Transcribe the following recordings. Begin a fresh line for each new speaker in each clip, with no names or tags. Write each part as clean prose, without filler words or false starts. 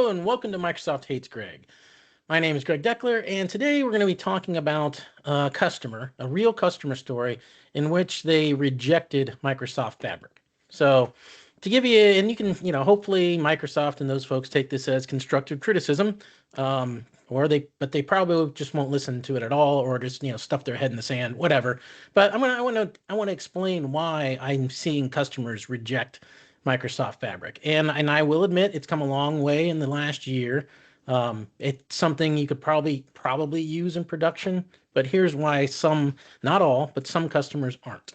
Hello and welcome to Microsoft Hates Greg. My name is Greg Deckler, and today we're going to be talking about a customer, a real customer story in which they rejected Microsoft Fabric. So, to give you, and you can, hopefully Microsoft and those folks take this as constructive criticism, but they probably just won't listen to it at all, or just stuff their head in the sand, whatever. But I want to explain why I'm seeing customers reject Microsoft Fabric, and I will admit it's come a long way in the last year. It's something you could probably use in production, but here's why some, not all, but some customers aren't.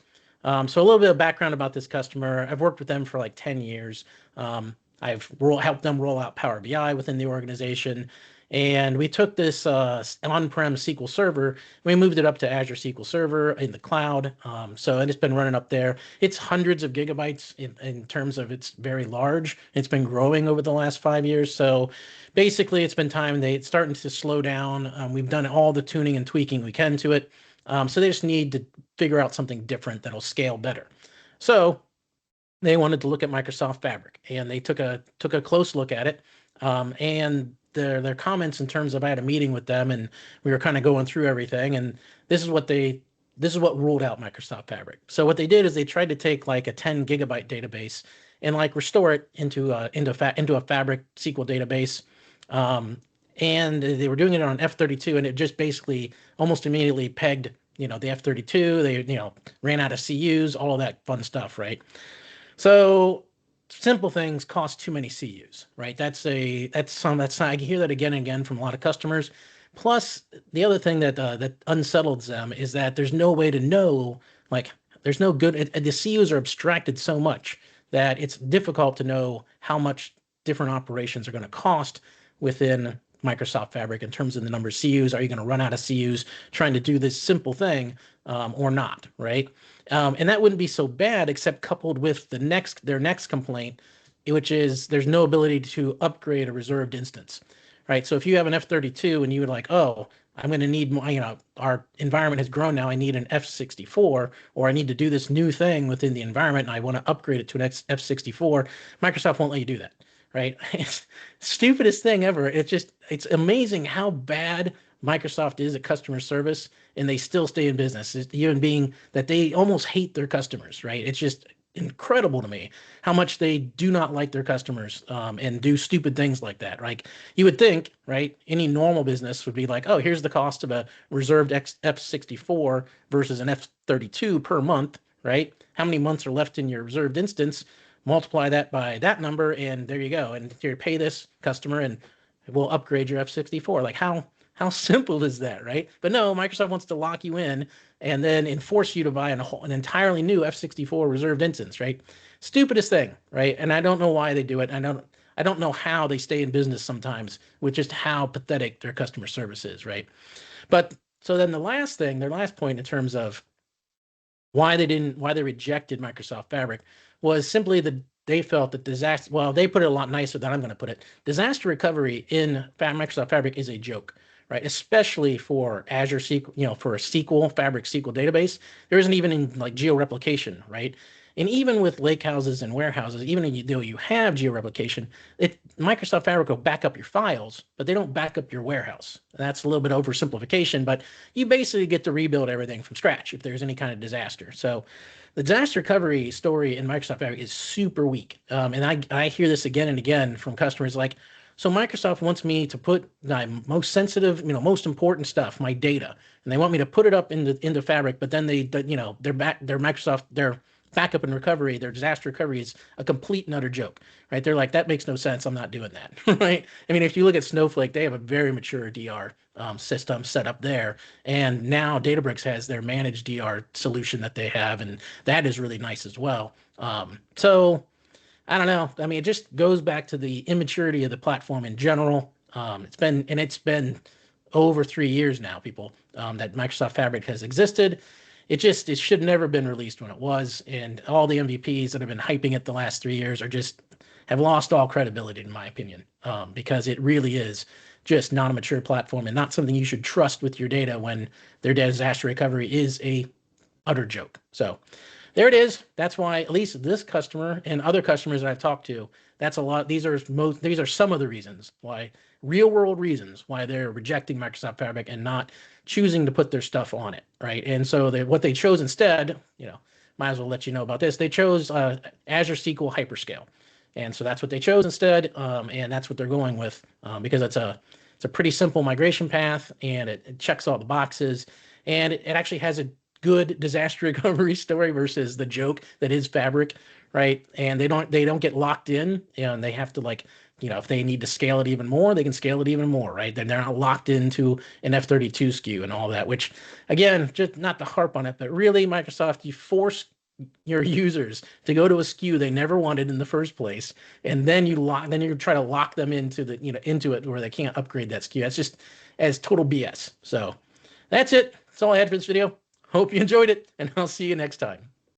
So a little bit of background about this customer. I've worked with them for like 10 years. I've helped them roll out Power BI within the organization. And we took this on-prem SQL Server, we moved it up to Azure SQL Server in the cloud. So it's been running up there. It's hundreds of gigabytes in terms of it's very large. It's been growing over the last 5 years. So basically, it's been time. It's starting to slow down. We've done all the tuning and tweaking we can to it. So they just need to figure out something different that'll scale better. So they wanted to look at Microsoft Fabric, and they took a close look at it. And their comments in terms of, I had a meeting with them and we were kind of going through everything, and this is what ruled out Microsoft Fabric. So what they did is they tried to take like a 10 gigabyte database and like restore it into a Fabric SQL database. And they were doing it on F32, and it just basically almost immediately pegged, the F32. They, ran out of CUs, all of that fun stuff, right? So simple things cost too many CUs, right? I hear that again and again from a lot of customers. Plus, the other thing that unsettles them is that there's no way to know, there's no good. The CUs are abstracted so much that it's difficult to know how much different operations are going to cost within Microsoft Fabric in terms of the number of CUs. Are you going to run out of CUs trying to do this simple thing or not, right? And that wouldn't be so bad, except coupled with their next complaint, which is there's no ability to upgrade a reserved instance, right? So if you have an F32 and you would like, oh, I'm going to need more, our environment has grown now, I need an F64, or I need to do this new thing within the environment and I want to upgrade it to an F64, Microsoft won't let you do that. Right? It's stupidest thing ever. It's amazing how bad Microsoft is at customer service, and they still stay in business. It's even being that they almost hate their customers, right? It's just incredible to me how much they do not like their customers and do stupid things like that. Like you would think, right? Any normal business would be like, oh, here's the cost of a reserved F64 versus an F32 per month, right? How many months are left in your reserved instance? Multiply that by that number, and there you go. And you pay this customer, and we'll upgrade your F64. Like how simple is that, right? But no, Microsoft wants to lock you in and then enforce you to buy an entirely new F64 reserved instance, right? Stupidest thing, right? And I don't know why they do it. I don't know how they stay in business sometimes with just how pathetic their customer service is, right? But so then their last point in terms of why they rejected Microsoft Fabric was simply that they felt that disaster, well, they put it a lot nicer than I'm going to put it. Disaster recovery in Microsoft Fabric is a joke, right? Especially for Azure SQL, for a Fabric SQL database. There isn't even in like geo-replication, right? And even with lakehouses and warehouses, even though you have geo-replication, Microsoft Fabric will back up your files, but they don't back up your warehouse. That's a little bit oversimplification, but you basically get to rebuild everything from scratch if there's any kind of disaster. So the disaster recovery story in Microsoft Fabric is super weak. And I hear this again and again from customers like, so Microsoft wants me to put my most sensitive, most important stuff, my data, and they want me to put it up into Fabric, but then their backup and recovery, their disaster recovery is a complete and utter joke, right? They're like, that makes no sense. I'm not doing that, right? I mean, if you look at Snowflake, they have a very mature DR system set up there. And now Databricks has their managed DR solution that they have, and that is really nice as well. So I don't know. I mean, it just goes back to the immaturity of the platform in general. It's been over 3 years now, people, that Microsoft Fabric has existed. It should never been released when it was, and all the MVPs that have been hyping it the last 3 years have lost all credibility, in my opinion, because it really is just not a mature platform and not something you should trust with your data when their disaster recovery is a utter joke. So there it is. That's why at least this customer and other customers that I've talked to, That's a lot. These are some of the reasons why, real world reasons why they're rejecting Microsoft Fabric and not choosing to put their stuff on it, right? And so what they chose instead, might as well let you know about this. They chose Azure SQL Hyperscale, and so that's what they chose instead, and that's what they're going with because it's a pretty simple migration path, and it checks all the boxes, and it actually has a good disaster recovery story versus the joke that is Fabric, right? And they don't get locked in, and they have to, like, if they need to scale it even more, they can scale it even more, right? Then they're not locked into an F32 SKU and all that, which, again, just not to harp on it, but really, Microsoft, you force your users to go to a SKU they never wanted in the first place, and then you try to lock them into it where they can't upgrade that SKU. That's just as total BS. So that's it. That's all I had for this video. Hope you enjoyed it, and I'll see you next time.